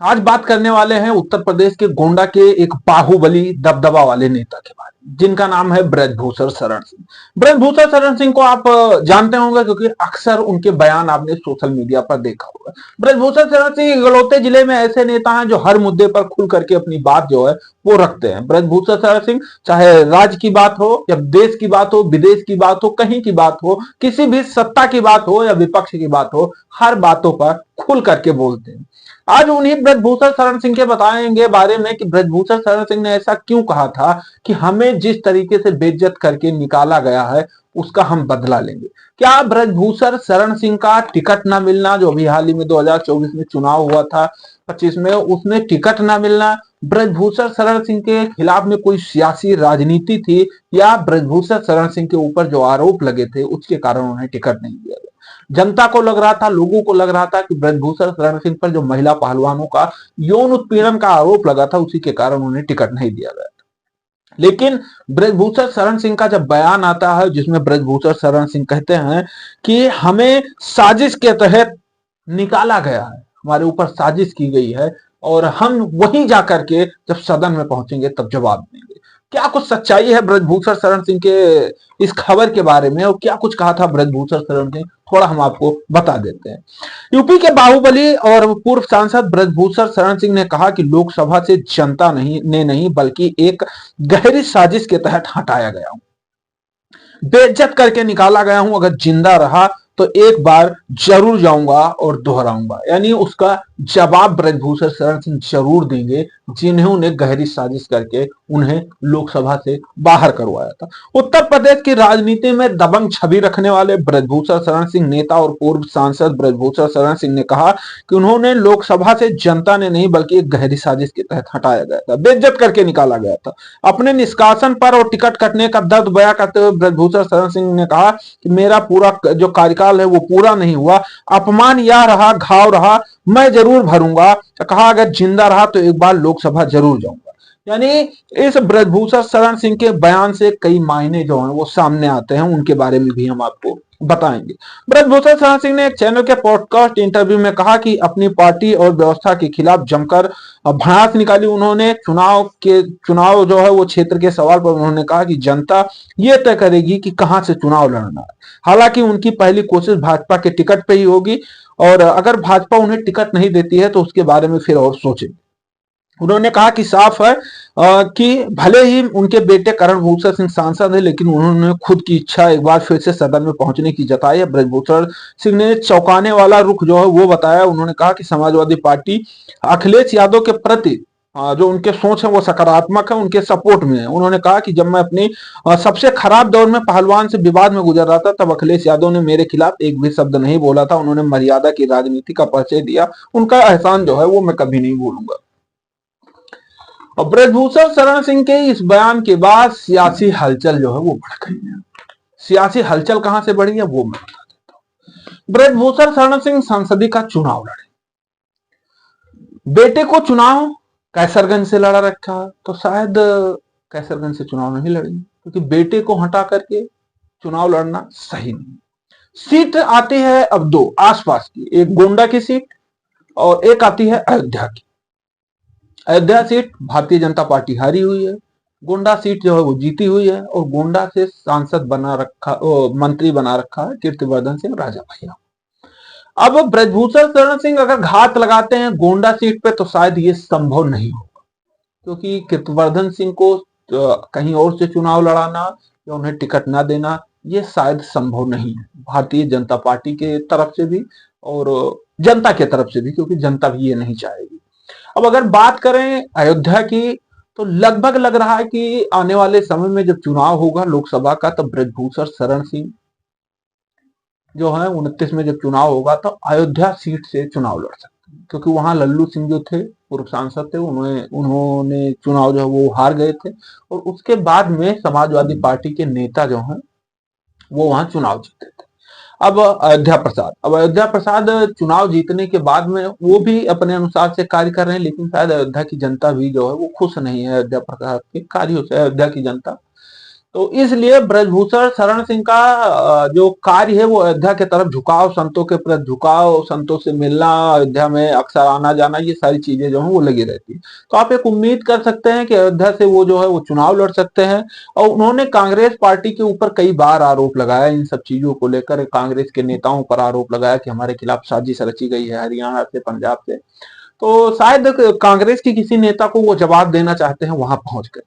आज बात करने वाले हैं उत्तर प्रदेश के गोंडा के एक बाहुबली दबदबा वाले नेता के बारे में, जिनका नाम है ब्रजभूषण शरण सिंह। ब्रजभूषण शरण सिंह को आप जानते होंगे क्योंकि अक्सर उनके बयान आपने सोशल मीडिया पर देखा होगा। ब्रजभूषण शरण सिंह इकलौते जिले में ऐसे नेता हैं जो हर मुद्दे पर खुल करके अपनी बात जो है वो रखते हैं। ब्रजभूषण शरण सिंह चाहे राज्य की बात हो या देश की बात हो, विदेश की बात हो, कहीं की बात हो, किसी भी सत्ता की बात हो या विपक्ष की बात हो, हर बातों पर खुल करके बोलते हैं। आज उन्हीं ब्रजभूषण शरण सिंह के बताएंगे बारे में कि ब्रजभूषण शरण सिंह ने ऐसा क्यों कहा था कि हमें जिस तरीके से बेइज्जत करके निकाला गया है उसका हम बदला लेंगे। क्या ब्रजभूषण शरण सिंह का टिकट ना मिलना, जो अभी हाल ही में 2024 में चुनाव हुआ था 25 में, उसमें टिकट ना मिलना ब्रजभूषण शरण सिंह के खिलाफ में कोई सियासी राजनीति थी, या ब्रजभूषण शरण सिंह के ऊपर जो आरोप लगे थे उसके कारण उन्हें टिकट नहीं दिया गया? जनता को लग रहा था, लोगों को लग रहा था कि ब्रजभूषण शरण सिंह पर जो महिला पहलवानों का यौन उत्पीड़न का आरोप लगा था उसी के कारण उन्हें टिकट नहीं दिया गया। लेकिन ब्रजभूषण शरण सिंह का जब बयान आता है जिसमें ब्रजभूषण शरण सिंह कहते हैं कि हमें साजिश के तहत निकाला गया है, हमारे ऊपर साजिश की गई है और हम वहीं जाकर के जब सदन में पहुंचेंगे तब जवाब देंगे। क्या कुछ सच्चाई है ब्रजभूषण शरण सिंह के इस खबर के बारे में और क्या कुछ कहा था ब्रजभूषण शरण सिंह, थोड़ा हम आपको बता देते हैं। यूपी के बाहुबली और पूर्व सांसद ब्रजभूषण शरण सिंह ने कहा कि लोकसभा से जनता नहीं बल्कि एक गहरी साजिश के तहत हटाया गया हूं, बेइज्जत करके निकाला गया हूं, अगर जिंदा रहा तो एक बार जरूर जाऊंगा और दोहराऊंगा। यानी उसका जवाब ब्रजभूषण शरण सिंह जरूर देंगे जिन्होंने गहरी साजिश करके उन्हें लोकसभा से बाहर करवाया था। उत्तर प्रदेश की राजनीति में दबंग छवि रखने वाले ब्रजभूषण शरण सिंह नेता और पूर्व सांसद ब्रजभूषण शरण सिंह ने कहा कि उन्होंने लोकसभा से जनता ने नहीं बल्कि एक गहरी साजिश के तहत हटाया गया था, बेइज्जत करके निकाला गया था। अपने निष्कासन पर और टिकट कटने का दर्द बयां करते हुए ब्रजभूषण शरण सिंह ने कहा कि मेरा पूरा जो कार्यकाल है वो पूरा नहीं हुआ, अपमान या रहा, घाव रहा, मैं जरूर भरूंगा। कहा अगर जिंदा रहा तो एक बार लोकसभा जरूर जाऊंगा। यानी इस ब्रजभूषण शरण सिंह के बयान से कई मायने जो हैं वो सामने आते हैं, उनके बारे में भी हम आपको बताएंगे। ब्रजभूषण शरण सिंह ने एक चैनल के पॉडकास्ट इंटरव्यू में कहा कि अपनी पार्टी और व्यवस्था के खिलाफ जमकर भड़ास निकाली उन्होंने। चुनाव जो है वो क्षेत्र के सवाल पर उन्होंने कहा कि जनता ये तय करेगी कि कहां से चुनाव लड़ना है। हालांकि उनकी पहली कोशिश भाजपा के टिकट पे ही होगी और अगर भाजपा उन्हें टिकट नहीं देती है तो उसके बारे में फिर और सोचेंगे। उन्होंने कहा कि साफ है कि भले ही उनके बेटे करण भूषण सिंह सांसद है लेकिन उन्होंने खुद की इच्छा एक बार फिर से सदन में पहुंचने की जताई है। ब्रजभूषण सिंह ने चौंकाने वाला रुख जो है वो बताया। उन्होंने कहा कि समाजवादी पार्टी अखिलेश यादव के प्रति जो उनके सोच है वो सकारात्मक है, उनके सपोर्ट में है। उन्होंने कहा कि जब मैं अपनी सबसे खराब दौर में पहलवान से विवाद में गुजर रहा था तब अखिलेश यादव ने मेरे खिलाफ एक भी शब्द नहीं बोला था। उन्होंने मर्यादा की राजनीति का परिचय दिया, उनका एहसान जो है वो मैं कभी नहीं भूलूंगा। और ब्रजभूषण शरण सिंह के इस बयान के बाद सियासी हलचल जो है वो बढ़ गई है। सियासी हलचल कहां से बढ़ी है वो मैं बता देता हूं। ब्रजभूषण शरण सिंह संसदीय का चुनाव लड़े, बेटे को चुनाव कैसरगंज से लड़ा रखा है तो शायद कैसरगंज से चुनाव नहीं लड़ेंगे क्योंकि बेटे को हटा करके चुनाव लड़ना सही नहीं। सीट आती है अब दो आसपास की, एक गोंडा की सीट और एक आती है अयोध्या की। अयोध्या सीट भारतीय जनता पार्टी हारी हुई है, गोंडा सीट जो है वो जीती हुई है और गोंडा से सांसद बना रखा, मंत्री बना रखा है कीर्तिवर्धन सिंह राजा भैया। अब ब्रजभूषण शरण सिंह अगर घात लगाते हैं गोंडा सीट पे तो शायद ये संभव नहीं होगा क्योंकि कीर्तिवर्धन सिंह को कहीं और से चुनाव लड़ाना या उन्हें टिकट ना देना ये शायद संभव नहीं है भारतीय जनता पार्टी के तरफ से भी और जनता के तरफ से भी, क्योंकि जनता भी ये नहीं चाहेगी। अब अगर बात करें अयोध्या की तो लगभग लग रहा है कि आने वाले समय में जब चुनाव होगा लोकसभा का तब ब्रजभूषण शरण सिंह जो है 29 में जब चुनाव होगा तो अयोध्या सीट से चुनाव लड़ सकते हैं क्योंकि वहां लल्लू सिंह जो थे पूर्व सांसद थे उन्होंने चुनाव जो है वो हार गए थे और उसके बाद में समाजवादी पार्टी के नेता जो हैं वो वहां चुनाव जीते थे। अब अयोध्या प्रसाद चुनाव जीतने के बाद में वो भी अपने अनुसार से कार्य कर रहे हैं लेकिन शायद अयोध्या की जनता भी जो है वो खुश नहीं है अयोध्या प्रसाद के कार्यों से। अयोध्या की जनता तो इसलिए ब्रजभूषण शरण सिंह का जो कार्य है वो अयोध्या के तरफ झुकाव, संतों के प्रति झुकाव, संतों से मिलना, अयोध्या में अक्सर आना जाना, ये सारी चीजें जो है वो लगी रहती है। तो आप एक उम्मीद कर सकते हैं कि अयोध्या से वो जो है वो चुनाव लड़ सकते हैं। और उन्होंने कांग्रेस पार्टी के ऊपर कई बार आरोप लगाया इन सब चीजों को लेकर, कांग्रेस के नेताओं पर आरोप लगाया कि हमारे खिलाफ साजिश रची गई है हरियाणा से, पंजाब से। तो शायद कांग्रेस के किसी नेता को वो जवाब देना चाहते हैं वहां पहुंचकर।